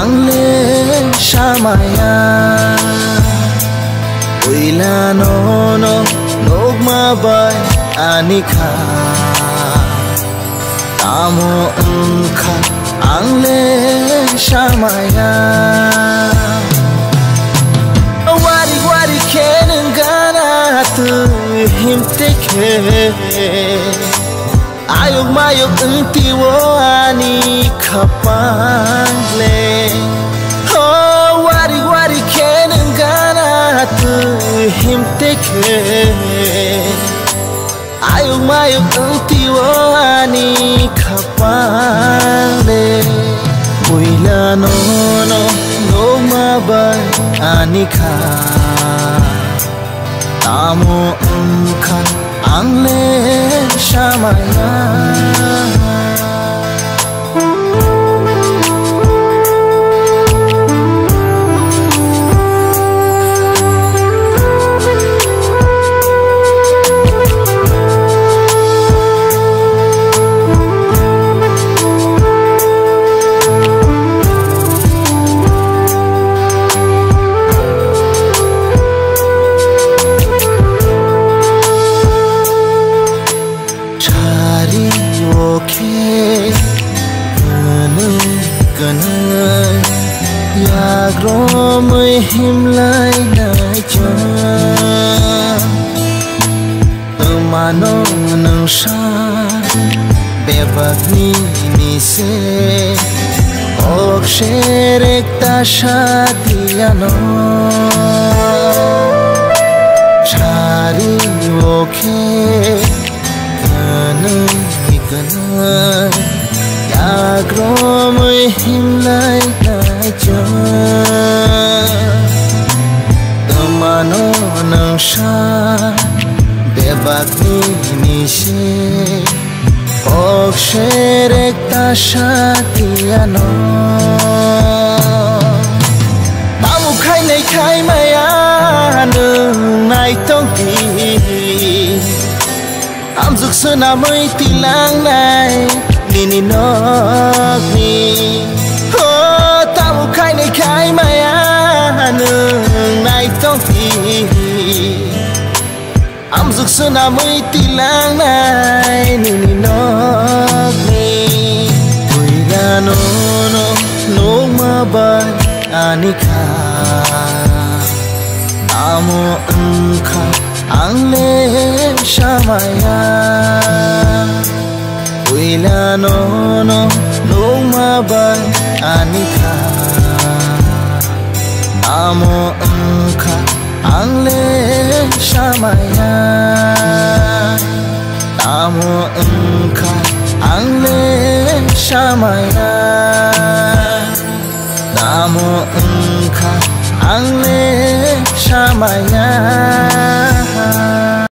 Angle shamaya Uila no no Nogma bay anika Tamo unka Angle shamaya Wari wari kenen gana tu himteke Ayog mayog untiwo ani kapangle Oh wari wari kenen gana tu himteke Ayog mayog untiwo ani kapangle Uila no no no mabay anika Tamo unka Angle shamaya Yagromay himlay na dyan Umano ng siya Bebag ninise Og syerekta siya diano Chari okay Ganay ganay Yagromay himlay na Umano ng siya Bebag ninise Og syerekta siya diano Tamukay na'y kay mayanang naitong di Amzuk sunamay tilang na'y nininog ni Oh, tamukay na'y kay mayanang naitong di Amzuk sunamay tilang na'y nininog ni Uila no no no mabay anika Tamo unka Angle shamaya Uila no no no mabay anika Tamo unka Angle shamaya Tamo unka Angle shamaya Tamo unka Angle shamaya